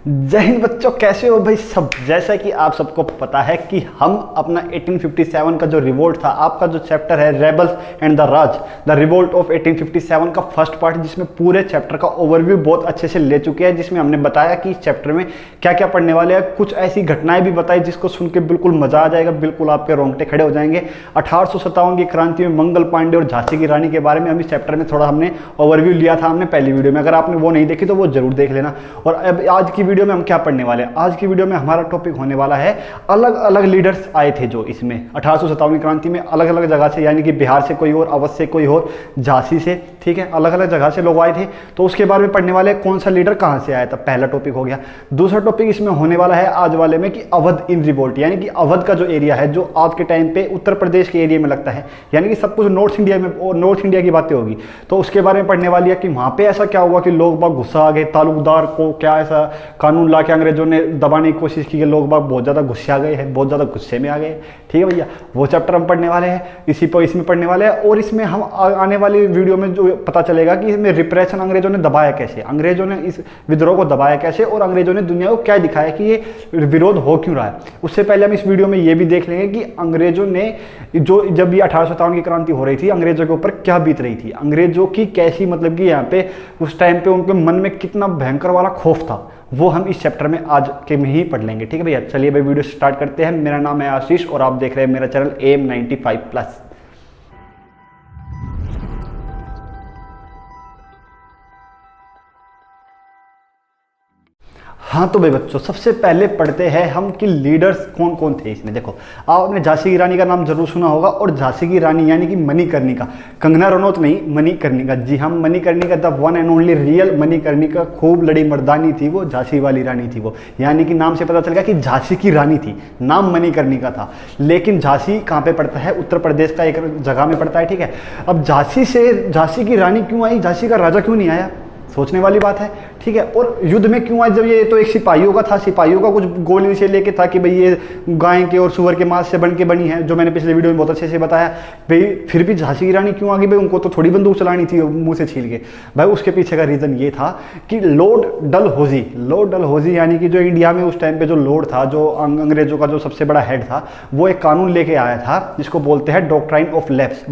जय हिंद बच्चों, कैसे हो भाई सब। जैसा कि आप सबको पता है कि हम अपना 1857 का जो रिवोल्ट था, आपका जो चैप्टर है rebels and the Raj, the revolt of 1857 का फर्स्ट पार्ट, जिसमें पूरे चैप्टर का ओवरव्यू बहुत अच्छे से ले चुके हैं, जिसमें हमने बताया कि इस चैप्टर में क्या क्या पढ़ने वाले हैं। कुछ ऐसी घटनाएं भी बताई जिसको सुन के बिल्कुल मजा आ जाएगा, बिल्कुल आपके रोंगटे खड़े हो जाएंगे। 1857 की क्रांति में मंगल पांडे और झांसी की रानी के बारे में हम इस चैप्टर में थोड़ा हमने ओवरव्यू लिया था हमने पहली वीडियो में। अगर आपने वो नहीं देखी तो वो जरूर देख लेना। और अब आज की वीडियो में हम क्या पढ़ने वाले हैं, आज की वीडियो में हमारा टॉपिक होने वाला है अलग अलग लीडर्स आए थे जो इसमें 1857 क्रांति में अलग अलग जगह से, यानी कि बिहार से कोई और, अवध से कोई और, झांसी से, ठीक है, अलग अलग जगह से लोग आए थे। तो उसके बारे में पढ़ने वाले कौन सा लीडर कहां से आया था, पहला टॉपिक हो गया। दूसरा टॉपिक इसमें होने वाला है आज वाले में कि अवध इन रिवोल्ट, यानी कि अवध का जो एरिया है जो आज के टाइम पे उत्तर प्रदेश के एरिया में लगता है, यानी कि सब कुछ नॉर्थ इंडिया में और नॉर्थ इंडिया की बातें होगी। तो उसके बारे में पढ़ने वाली है कि वहां पे ऐसा क्या हुआ कि लोग बाग गुस्सा आ गए, तालुकदार को क्या ऐसा कानून ला के अंग्रेजों ने दबाने की कोशिश की, लोग बाग बहुत ज़्यादा गुस्से आ गए हैं, बहुत ज़्यादा गुस्से में आ गए। ठीक है भैया, वो चैप्टर हम पढ़ने वाले हैं, इसमें पढ़ने वाले हैं। और इसमें हम आने वाली वीडियो में जो पता चलेगा कि इसमें रिप्रेशन अंग्रेजों ने दबाया कैसे, अंग्रेजों ने इस विद्रोह को दबाया कैसे, और अंग्रेजों ने दुनिया को क्या दिखाया कि ये विरोध हो क्यों रहा है। उससे पहले हम इस वीडियो में ये भी देख लेंगे कि अंग्रेजों ने जब ये 1857 की क्रांति हो रही थी, अंग्रेजों के ऊपर क्या बीत रही थी, अंग्रेजों की कैसी, मतलब कि यहाँ पे उस टाइम पे उनके मन में कितना भयंकर वाला खौफ था, वो हम इस चैप्टर में आज के में ही पढ़ लेंगे। ठीक है भैया, चलिए भाई वीडियो स्टार्ट करते हैं। मेरा नाम है आशीष और आप देख रहे हैं मेरा चैनल एम 95+। हाँ तो भाई बच्चों, सबसे पहले पढ़ते हैं हम कि लीडर्स कौन कौन थे इसमें। देखो, आपने झांसी की रानी का नाम जरूर सुना होगा, और झांसी की रानी यानी कि मणिकर्णिका, कंगना रनौत नहीं, मणिकर्णिका। जी हाँ, Manikarnika, the one and only real Manikarnika. खूब लड़ी मर्दानी थी वो, झांसी वाली रानी थी वो, यानी कि नाम से पता चल गया कि झांसी की रानी थी, नाम मणिकर्णिका था। लेकिन झांसी कहाँ पे पड़ता है, उत्तर प्रदेश का एक जगह में पड़ता है। ठीक है, अब झांसी से झांसी की रानी क्यों आई, झांसी का राजा क्यों नहीं आया, सोचने वाली बात है। ठीक है, और युद्ध में क्यों आए, जब ये तो एक सिपाहियों का था, सिपाहियों का कुछ गोल विषय लेके था कि भाई ये गाय के और सुअर के मांस से बन के बनी है, जो मैंने पिछले वीडियो में बहुत अच्छे से बताया। भाई फिर भी झांसी की रानी क्यों आ गई, भाई उनको तो थोड़ी बंदूक चलानी थी मुंह से छील के। भाई उसके पीछे का रीज़न ये था कि लॉर्ड डलहौजी यानी कि जो इंडिया में उस टाइम पर जो लॉर्ड था, जो अंग्रेजों का जो सबसे बड़ा हेड था, वो एक कानून लेके आया था जिसको बोलते हैं डॉक्ट्राइन ऑफ लैप्स।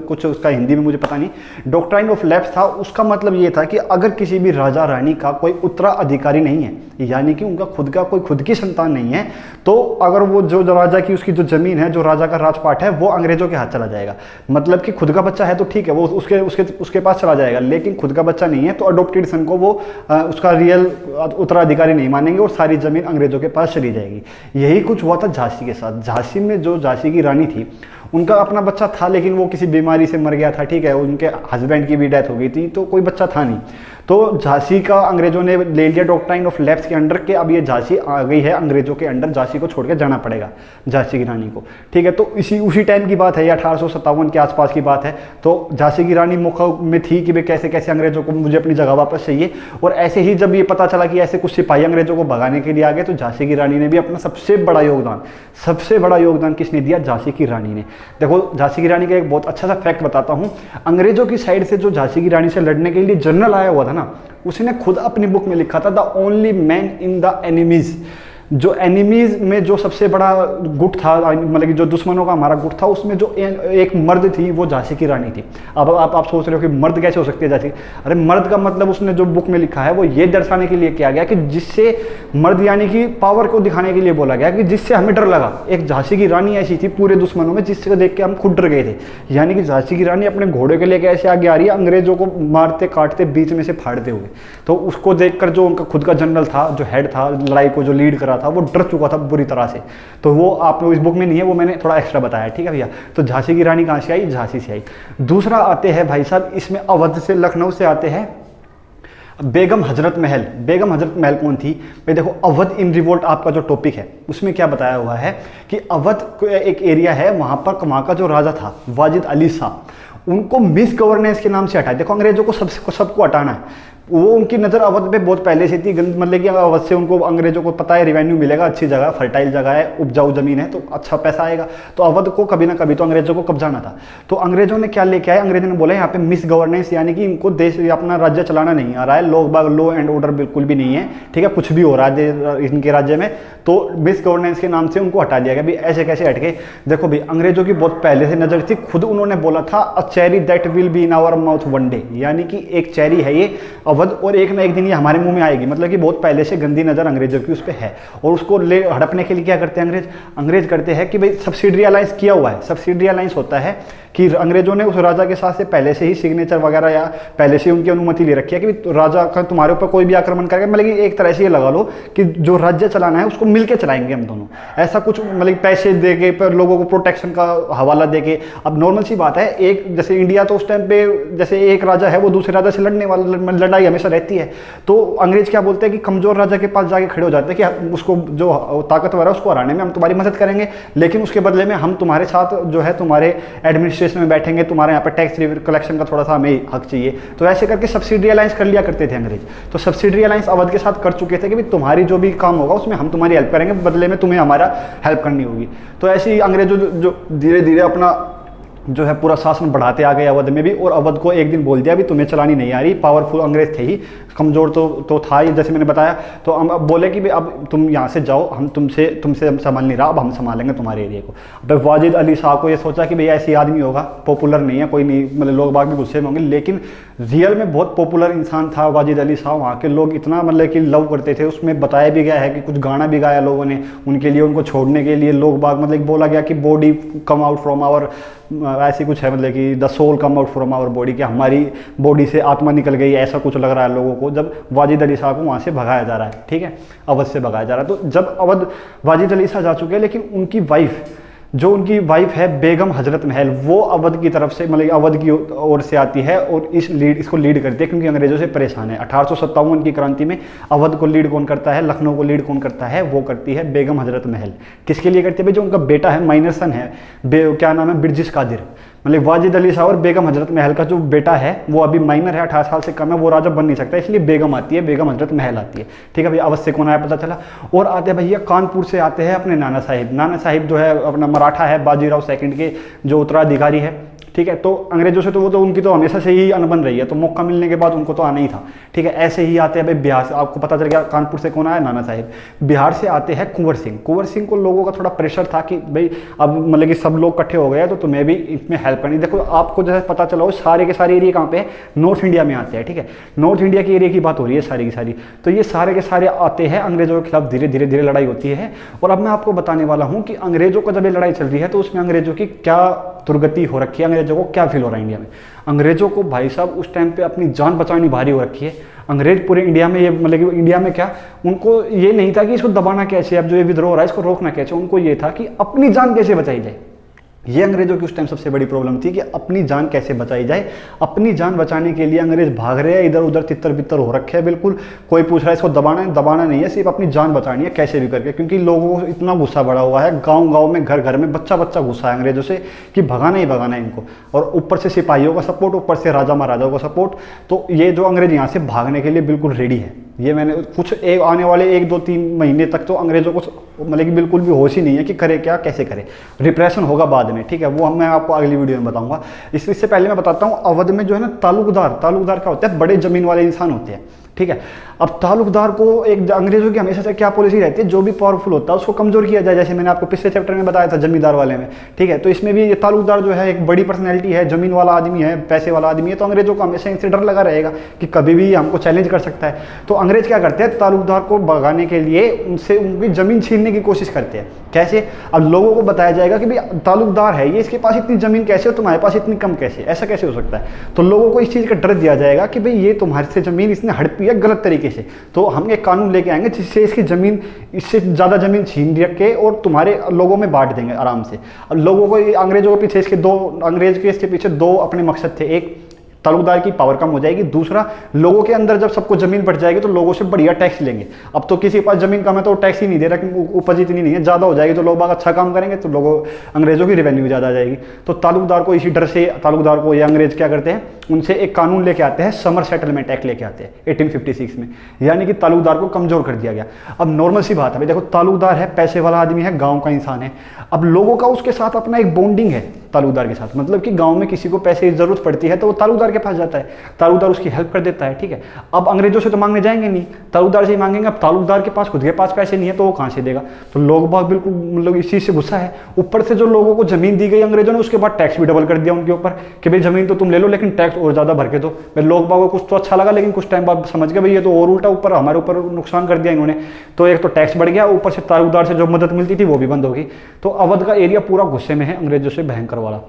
कुछ उसका हिंदी में मुझे पता नहीं, डॉक्ट्राइन ऑफ लैप्स था। उसका मतलब ये था कि अगर किसी भी राजा रानी का कोई उत्तराधिकारी नहीं है, यानी कि उनका खुद की संतान नहीं है, तो अगर वो जो राजा की उसकी जो जमीन है, जो राजा का राजपाट है, वो अंग्रेजों के हाथ चला जाएगा। मतलब कि खुद का बच्चा है तो ठीक है, वो उसके पास चला जाएगा, लेकिन खुद का बच्चा नहीं है तो अडोप्टेड सन को वो उसका रियल उत्तराधिकारी नहीं मानेंगे और सारी जमीन अंग्रेजों के पास चली जाएगी। यही कुछ हुआ था झांसी के साथ। झांसी में जो झांसी की रानी थी, उनका अपना बच्चा था, लेकिन वो किसी बीमारी से मर गया था। ठीक है, उनके हस्बैंड की भी डेथ हो गई थी, तो कोई बच्चा था नहीं। तो झांसी का अंग्रेजों ने ले लिया डॉक्ट्राइन ऑफ लैप्स के अंडर के, अब ये झांसी आ गई है अंग्रेजों के अंडर, झांसी को छोड़ के जाना पड़ेगा झांसी की रानी को। ठीक है, तो उसी टाइम की बात है, ये 1857 के आसपास की बात है। तो झांसी की रानी मुखा में थी कि भाई कैसे कैसे अंग्रेजों को मुझे अपनी जगह वापस चाहिए। और ऐसे ही जब ये पता चला कि ऐसे कुछ सिपाही अंग्रेजों को भगाने के लिए आ गए, तो झांसी की रानी ने भी अपना सबसे बड़ा योगदान किसने दिया, झांसी की रानी ने। देखो, झांसी की रानी का एक बहुत अच्छा सा फैक्ट बताता हूँ। अंग्रेजों की साइड से जो झांसी की रानी से लड़ने के लिए जनरल आया हुआ था ना, उसने खुद अपनी बुक में लिखा था the only man in the enemies. जो एनिमीज में जो सबसे बड़ा गुट था, मतलब कि जो दुश्मनों का हमारा गुट था, उसमें जो एक मर्द थी वो झांसी की रानी थी। अब आप सोच रहे हो कि मर्द कैसे हो सकती है झांसी। अरे मर्द का मतलब उसने जो बुक में लिखा है वो ये दर्शाने के लिए किया गया कि जिससे मर्द यानी कि पावर को दिखाने के लिए बोला गया कि जिससे हमें डर लगा। एक झांसी की रानी ऐसी थी पूरे दुश्मनों में जिससे देख के हम खुद डर गए थे। यानी कि झांसी की रानी अपने घोड़े के लेके ऐसे आगे आ रही है, अंग्रेजों को मारते काटते बीच में से फाड़ते हुए। तो उसको देखकर जो उनका खुद का जनरल था, जो हेड था, लड़ाई को जो लीड करा था, वो डर चुका था बुरी तरह से। तो वो आप लोग इस बुक में नहीं है, वो मैंने थोड़ा एक्स्ट्रा बताया। ठीक है भैया, तो झांसी की रानी कहाँ से आई, झांसी से आई। दूसरा आते हैं भाई साहब, इसमें अवध से, लखनऊ से आते हैं बेगम हजरत महल। बेगम हजरत महल कौन थी भाई, देखो अवध इन रिवोल्ट आपका जो टॉपिक है उसमें क्या बताया हुआ है कि अवध एक एरिया है, वहां का जो राजा था वाजिद अली शाह, उनको मिस गवर्नेंस के नाम से हटाया। देखो अंग्रेजों को सबको हटाना है, वो उनकी नज़र अवध पे बहुत पहले से थी, मतलब कि अवध से उनको अंग्रेजों को पता है रिवेन्यू मिलेगा, अच्छी जगह, फर्टाइल जगह है, उपजाऊ जमीन है, तो अच्छा पैसा आएगा, तो अवध को कभी ना कभी तो अंग्रेजों को कब्जाना था। तो अंग्रेजों ने क्या लेके आए, अंग्रेजों ने बोला यहाँ पे मिस गवर्नेंस, यानी कि इनको देश अपना राज्य चलाना नहीं आ रहा है, लोग बाग लॉ एंड ऑर्डर बिल्कुल भी नहीं है, ठीक है, कुछ भी हो रहा है इनके राज्य में, तो मिस गवर्नेंस के नाम से उनको हटा दिया गया। भी ऐसे कैसे हटके, देखो भी अंग्रेजों की बहुत पहले से नजर थी, खुद उन्होंने बोला था a cherry that will be in our mouth one day, यानी कि एक चेरी है ये अवध और एक ना एक दिन ये हमारे मुंह में आएगी, मतलब कि बहुत पहले से गंदी नजर अंग्रेजों की उस पर है। और उसको ले हड़पने के लिए क्या करते हैं अंग्रेज करते हैं कि भाई सब्सिडरी अलायंस किया हुआ है। सब्सिडरी अलायंस होता है कि अंग्रेजों ने उस राजा के साथ से पहले से ही सिग्नेचर वगैरह या पहले से उनकी अनुमति ले रखी है कि तो राजा का तुम्हारे ऊपर कोई भी आक्रमण करेगा, मतलब कि एक तरह से ये लगा लो कि जो राज्य चलाना है उसको मिलके चलाएंगे हम दोनों, ऐसा कुछ, मतलब पैसे दे के पर लोगों को प्रोटेक्शन का हवाला दे के। अब नॉर्मल सी बात है, एक जैसे इंडिया तो उस टाइम पे जैसे एक राजा है वो दूसरे राजा से लड़ने वाला, लड़ाई हमेशा रहती है, तो अंग्रेज क्या बोलते हैं कि कमजोर राजा के पास जाके खड़े हो जाते हैं कि उसको जो ताकतवर है उसको हराने में हम तुम्हारी मदद करेंगे, लेकिन उसके बदले में हम तुम्हारे साथ जो है तुम्हारे एडमिनिस्ट्रेशन में बैठेंगे, तुम्हारे यहाँ पे टैक्स कलेक्शन का थोड़ा सा हमें हक चाहिए। तो ऐसे करके सब्सिडरी अलायंस कर लिया करते थे अंग्रेज। तो सब्सिडरी अलायंस अवध के साथ कर चुके थे कि तुम्हारी जो भी काम होगा उसमें हम तुम्हारी हेल्प करेंगे, बदले में तुम्हें हमारा हेल्प करनी होगी। तो ऐसे ही अंग्रेजों जो धीरे धीरे अपना जो है पूरा शासन बढ़ाते आ गए अवध में भी, और अवध को एक दिन बोल दिया भी तुम्हें चलानी नहीं आ रही, पावरफुल अंग्रेज थे ही, कमजोर तो था ही जैसे मैंने बताया। तो हम अब बोले कि अब तुम यहाँ से जाओ, हम तुमसे हम संभाल नहीं रहा, अब हम संभालेंगे तुम्हारे एरिया को। अब वाजिद अली शाह को ये सोचा कि भैया ऐसी आदमी होगा, पॉपुलर नहीं है, कोई नहीं, मतलब लोग बाग भी गुस्से में होंगे, लेकिन रियल में बहुत पॉपुलर इंसान था वाजिद अली शाह। वहाँ के लोग इतना मतलब कि लव करते थे, उसमें बताया भी गया है कि कुछ गाना भी गाया लोगों ने उनके लिए, उनको छोड़ने के लिए लोग बाग, मतलब बोला गया कि body come out from our, ऐसी कुछ है, मतलब कि the soul come out from our body, कि हमारी बॉडी से आत्मा निकल गई, ऐसा कुछ लग रहा है लोगों को जब वाजिद अली शाह को वहाँ से भगाया जा रहा है, ठीक है, अवध से भगाया जा रहा है। तो जब अवध वाजिद अली शाह जा चुके हैं, लेकिन उनकी वाइफ है बेगम हजरत महल, वो अवध की तरफ से, मतलब अवध की ओर से आती है और इसको लीड करती है, क्योंकि अंग्रेजों से परेशान है। 1857 की क्रांति में अवध को लीड कौन करता है, लखनऊ को लीड कौन करता है, वो करती है बेगम हजरत महल। किसके लिए करती है भाई, जो उनका बेटा है, माइनर सन है, क्या नाम है, बिरजिस कादिर, मतलब वाजिद अली शाह और बेगम हजरत महल का जो बेटा है वो अभी माइनर है, 18 साल से कम है, वो राजा बन नहीं सकता, इसलिए बेगम आती है, बेगम हजरत महल आती है, ठीक है भैया। अवध से कौन आया पता चला। और आते हैं भैया कानपुर से आते हैं अपने नाना साहिब जो है अपना मराठा है, बाजीराव सेकंड के जो उत्तराधिकारी है, ठीक है। तो अंग्रेजों से तो वो तो उनकी तो हमेशा से ही अनबन रही है, तो मौका मिलने के बाद उनको तो आना ही था, ठीक है। ऐसे ही आते हैं भाई बिहार से, आपको पता चल गया कानपुर से कौन आया, नाना साहिब। बिहार से आते हैं कुंवर सिंह को लोगों का थोड़ा प्रेशर था कि भाई अब मतलब कि सब लोग इकट्ठे हो गए तो तुम्हें भी इसमें हेल्प करनी। देखो आपको जैसे पता चला हो सारे के सारे एरिया कहाँ पे है, नॉर्थ इंडिया में आते हैं, ठीक है, नॉर्थ इंडिया के एरिया की बात हो रही है सारी की सारी। तो ये सारे के सारे आते हैं, अंग्रेजों के खिलाफ धीरे धीरे लड़ाई होती है। और अब मैं आपको बताने वाला हूँ कि अंग्रेजों को जब ये लड़ाई चल रही है तो उसमें अंग्रेजों की क्या दुर्गति हो रखी है, अंग्रेजों को क्या फील हो रहा है इंडिया में। अंग्रेजों को भाई साहब उस टाइम पे अपनी जान बचानी भारी हो रखी है। अंग्रेज पूरे इंडिया में, ये मतलब कि इंडिया में क्या, उनको ये नहीं था कि इसको दबाना कैसे, अब जो ये विद्रोह हो रहा है इसको रोकना कैसे, उनको ये था कि अपनी जान कैसे बचाई जाए। ये अंग्रेजों की उस टाइम सबसे बड़ी प्रॉब्लम थी कि अपनी जान कैसे बचाई जाए। अपनी जान बचाने के लिए अंग्रेज भाग रहे हैं, इधर उधर तितर बितर हो रखे हैं बिल्कुल। कोई पूछ रहा है इसको दबाना नहीं है, सिर्फ अपनी जान बचानी है कैसे भी करके, क्योंकि लोगों को इतना गुस्सा बढ़ा हुआ है, गाँव में घर में बच्चा गुस्सा है अंग्रेजों से कि भगाना ही भगाना है इनको। और ऊपर से सिपाहियों का सपोर्ट, ऊपर से राजा महाराजाओं का सपोर्ट। तो ये जो अंग्रेज यहाँ से भागने के लिए बिल्कुल रेडी है। ये मैंने कुछ आने वाले 1-2-3 महीने तक तो अंग्रेजों को मतलब कि बिल्कुल भी होश ही नहीं है कि करे क्या, कैसे करे। रिप्रेशन होगा बाद में, ठीक है, वो मैं आपको अगली वीडियो में बताऊंगा। इससे पहले मैं बताता हूँ अवध में जो है ना तालुकदार क्या होता है, बड़े जमीन वाले इंसान होते हैं, ठीक है। अब तालुकदार को एक अंग्रेजों की हमेशा से क्या पॉलिसी रहती है, जो भी पावरफुल होता है उसको कमजोर किया जाए, जैसे मैंने आपको पिछले चैप्टर में बताया था जमींदार वाले में, ठीक है। तो इसमें भी ये तालुकदार जो है एक बड़ी पर्सनैलिटी है, जमीन वाला आदमी है, पैसे वाला आदमी है, तो अंग्रेजों को हमेशा इनसे डर लगा रहेगा कि कभी भी हमको चैलेंज कर सकता है। तो अंग्रेज क्या करते हैं, तालुकदार को भगाने के लिए उनसे उनकी जमीन छीनने की कोशिश करते हैं। कैसे, अब लोगों को बताया जाएगा कि भाई तालुकदार है ये, इसके पास इतनी जमीन कैसे और तुम्हारे पास इतनी कम कैसे, ऐसा कैसे हो सकता है। तो लोगों को इस चीज़ का डर दिया जाएगा कि भाई ये तुम्हारे से जमीन इसने हड़पी है गलत तरीके से, तो हम एक कानून लेके आएंगे जिससे इसकी जमीन, इससे ज़्यादा जमीन छीन रख के और तुम्हारे लोगों में बांट देंगे आराम से। अब लोगों को, अंग्रेजों के पीछे इसके दो अपने मकसद थे। एक तालुकदार की पावर कम हो जाएगी। दूसरा, लोगों के अंदर जब सबको जमीन बढ़ जाएगी तो लोगों से बढ़िया टैक्स लेंगे। अब तो किसी के पास जमीन कम है तो टैक्स ही नहीं दे रहा, क्योंकि उपज इतनी नहीं है, ज़्यादा हो जाएगी तो लोग बाग अच्छा काम करेंगे तो लोगों अंग्रेजों की रेवेन्यू ज़्यादा आ जाएगी। तो तालुकदार को इसी डर से तालुकदार को ये अंग्रेज क्या करते हैं, उनसे एक कानून लेके आते हैं, समर सेटलमेंट एक्ट लेके आते हैं 1856 में, यानी कि तालुकदार को कमजोर कर दिया गया। अब नॉर्मल सी बात है भाई, देखो तालुकदार है, पैसे वाला आदमी है, गाँव का इंसान है, अब लोगों का उसके साथ अपना एक बॉन्डिंग है तालुकदार के साथ, मतलब कि गांव में किसी को पैसे की जरूरत पड़ती है तो वो तालुकदार के पास जाता है, तालुकदार उसकी हेल्प कर देता है, ठीक है। अब अंग्रेजों से तो मांगने जाएंगे नहीं, तालुकदार से ही मांगेंगे। अब तालुकदार के पास खुद के पास पैसे नहीं है तो वो कहाँ से देगा, तो लोग बाग बिल्कुल मतलब इस चीज़ से गुस्सा है। ऊपर से जो लोगों को जमीन दी गई अंग्रेजों ने, उसके बाद टैक्स भी डबल कर दिया उनके ऊपर कि भाई जमीन तो तुम ले लो लेकिन टैक्स और ज़्यादा भर के दो। भाई लोग बागों को कुछ तो अच्छा लगा, लेकिन कुछ टाइम बाद समझ गए भाई ये तो और उल्टा ऊपर हमारे ऊपर नुकसान कर दिया इन्होंने। तो एक तो टैक्स बढ़ गया, ऊपर से तालुकदार से जो मदद मिलती थी वो भी बंद होगी। तो अवध का एरिया पूरा गुस्से में है अंग्रेजों से भयंकर वाला।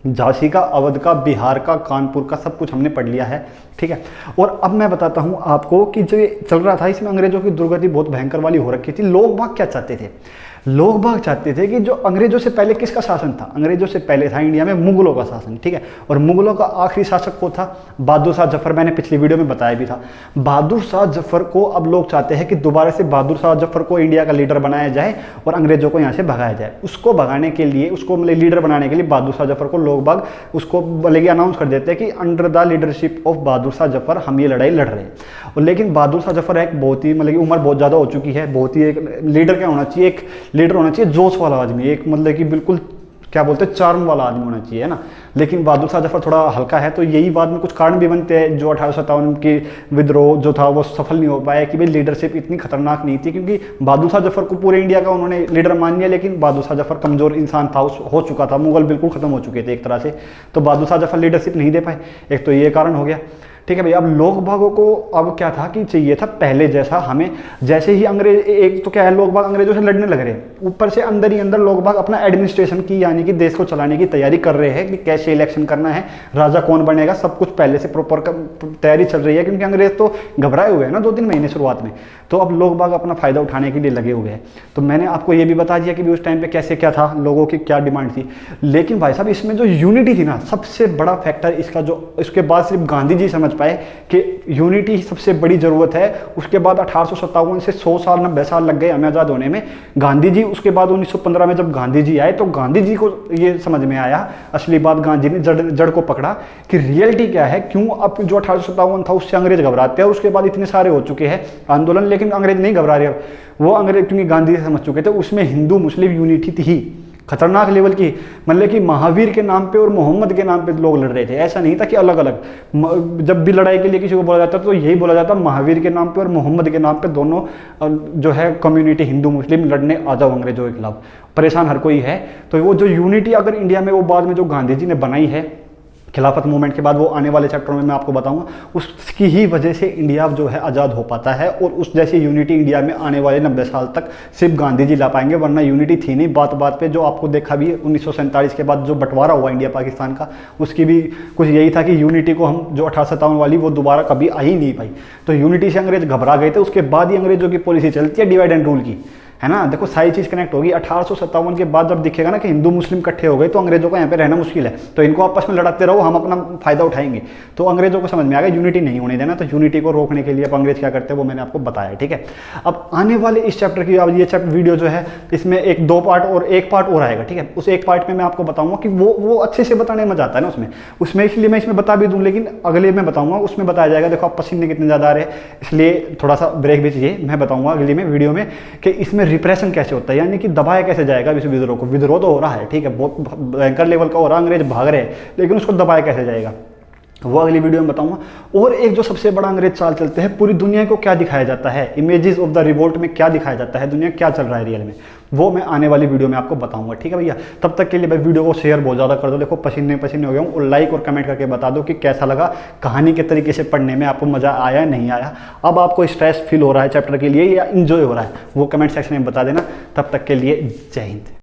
झांसी का, अवध का, बिहार का, कानपुर का, सब कुछ हमने पढ़ लिया है, ठीक है। और अब मैं बताता हूँ आपको कि जो ये चल रहा था इसमें अंग्रेजों की दुर्गति बहुत भयंकर वाली हो रखी थी। लोग बाग क्या चाहते थे, लोग बाग चाहते थे कि जो अंग्रेजों से पहले किसका शासन था, अंग्रेजों से पहले था इंडिया में मुगलों का शासन, ठीक है। और मुगलों का आखिरी शासक को था बहादुर शाह जफर, मैंने पिछली वीडियो में बताया भी था। बहादुर शाह जफर को अब लोग चाहते हैं कि दोबारा से बहादुर शाह जफर को इंडिया का लीडर बनाया जाए और अंग्रेजों को यहाँ से भगाया जाए। उसको भगाने के लिए, उसको मतलब लीडर बनाने के लिए बहादुर शाह जफर को लोग बाग उसको मतलब अनाउंस कर देते हैं कि under the leadership of Bahadur Shah Zafar हम ये लड़ाई लड़ रहे हैं। और लेकिन बहादुर शाह जफर एक बहुत ही मतलब उम्र बहुत ज़्यादा हो चुकी है, बहुत ही एक लीडर क्या होना चाहिए, एक लीडर होना चाहिए जोश वाला आदमी, एक मतलब कि बिल्कुल क्या बोलते हैं चार्म वाला आदमी होना चाहिए, है ना। लेकिन बहादुर शाह जफर थोड़ा हल्का है, तो यही बाद में कुछ कारण भी बनते हैं जो 1857 के विद्रोह जो था वो सफल नहीं हो पाया कि भाई लीडरशिप इतनी खतरनाक नहीं थी, क्योंकि बहादुर शाह जफर को पूरे इंडिया का उन्होंने लीडर मान लिया, लेकिन बहादुर शाह जफर कमजोर इंसान था, हो चुका था, मुगल बिल्कुल खत्म हो चुके थे एक तरह से, तो बहादुर शाह जफर लीडरशिप नहीं दे पाए, एक तो ये कारण हो गया, ठीक है भाई। अब लोग बागों को अब क्या था कि चाहिए था पहले जैसा हमें, जैसे ही अंग्रेज, एक तो क्या है लोग बाग अंग्रेजों से लड़ने लग रहे हैं, ऊपर से अंदर ही अंदर लोग बाग अपना एडमिनिस्ट्रेशन की यानी कि देश को चलाने की तैयारी कर रहे हैं कि कैसे इलेक्शन करना है, राजा कौन बनेगा, सब कुछ पहले से प्रॉपर तैयारी चल रही है, क्योंकि अंग्रेज तो घबराए हुए हैं ना 2-3 महीने शुरुआत में, तो अब लोग बाग अपना फायदा उठाने के लिए लगे हुए हैं। तो मैंने आपको ये भी बता दिया कि भी उस टाइम पे कैसे क्या था, लोगों की क्या डिमांड थी। लेकिन भाई साहब इसमें जो यूनिटी थी ना, सबसे बड़ा फैक्टर इसका, जो इसके बाद सिर्फ गांधी जी समझ पाए कि यूनिटी ही सबसे बड़ी ज़रूरत है। उसके बाद 1857 से 100 साल 90 साल लग गए हमें आज़ाद होने में। गांधी जी उसके बाद 1915 में जब गांधी जी आए तो गांधी जी को ये समझ में आया, असली बात गांधी ने जड़ को पकड़ा कि रियलिटी क्या है, क्यों अब जो 1857 था उससे अंग्रेज घबराते हैं, उसके बाद इतने सारे हो चुके हैं आंदोलन, लेकिन अंग्रेज नहीं घबरा रहे। वो अंग्रेज क्योंकि गांधी जी समझ चुके थे उसमें हिंदू मुस्लिम यूनिटी थी खतरनाक लेवल की, मतलब कि महावीर के नाम पे और मोहम्मद के नाम पे लोग लड़ रहे थे, ऐसा नहीं था कि अलग अलग। जब भी लड़ाई के लिए किसी को बोला जाता तो यही बोला जाता महावीर के नाम पे और मोहम्मद के नाम पे दोनों जो है कम्युनिटी हिंदू मुस्लिम लड़ने आ जाओ अंग्रेजों के खिलाफ, परेशान हर कोई है। तो वो जो यूनिटी अगर इंडिया में वो बाद में जो गांधी जी ने बनाई है खिलाफत मूवमेंट के बाद, वो आने वाले चैप्टर में मैं आपको बताऊंगा, उसकी ही वजह से इंडिया जो है आज़ाद हो पाता है। और उस जैसी यूनिटी इंडिया में आने वाले 90 साल तक सिर्फ गांधी जी ला पाएंगे, वरना यूनिटी थी नहीं। बात बात पे जो आपको देखा भी 1947 के बाद जो बंटवारा हुआ इंडिया पाकिस्तान का, उसकी भी कुछ यही था कि यूनिटी को हम जो 1857 वाली वो दोबारा कभी आ ही नहीं पाई। तो यूनिटी से अंग्रेज घबरा गए थे, उसके बाद ही अंग्रेजों की पॉलिसी चलती है डिवाइड एंड रूल की, है ना। देखो सारी चीज़ कनेक्ट होगी। 1857 के बाद जब दिखेगा ना कि हिंदू मुस्लिम इकट्ठे हो गए तो अंग्रेजों का यहाँ पे रहना मुश्किल है, तो इनको आपस में लड़ाते रहो, हम अपना फायदा उठाएंगे। तो अंग्रेजों को समझ में आ गया यूनिटी नहीं होने देना, तो यूनिटी को रोकने के लिए अब अंग्रेज क्या करते हैं वो मैंने आपको बताया, ठीक है। अब आने वाले इस चैप्टर की, अब ये चैप्टर वीडियो जो है इसमें 2 पार्ट और 1 पार्ट और आएगा, ठीक है। उस 1 पार्ट में मैं आपको बताऊंगा कि वो अच्छे से बताने में मजा आता है ना उसमें इसलिए मैं इसमें बता भी दूँ, लेकिन अगले में बताऊंगा उसमें बताया जाएगा। देखो आप पसीने कितने ज़्यादा आ रहे हैं, इसलिए थोड़ा सा ब्रेक भी चाहिए, मैं बताऊंगा अगली में वीडियो में कि इसमें रिप्रेशन कैसे होता है, यानी कि दबाया कैसे जाएगा इस विद्रोह को। विद्रोह तो हो रहा है, ठीक है, बहुत भयंकर लेवल का हो रहा है, अंग्रेज भाग रहे हैं, लेकिन उसको दबाया कैसे जाएगा वो अगली वीडियो में बताऊंगा। और एक जो सबसे बड़ा अंग्रेज चाल चलते हैं, पूरी दुनिया को क्या दिखाया जाता है, इमेजेस ऑफ द रिवोल्ट में क्या दिखाया जाता है, दुनिया क्या चल रहा है रियल में, वो मैं आने वाली वीडियो में आपको बताऊंगा, ठीक है भैया। तब तक के लिए भाई वीडियो को शेयर बहुत ज़्यादा कर दो, देखो पसीने पसीने हो गया हूँ, और लाइक और कमेंट करके बता दो कि कैसा लगा, कहानी के तरीके से पढ़ने में आपको मज़ा आया नहीं आया, अब आपको स्ट्रेस फील हो रहा है चैप्टर के लिए या इंजॉय हो रहा है, वो कमेंट सेक्शन में बता देना। तब तक के लिए जय हिंद।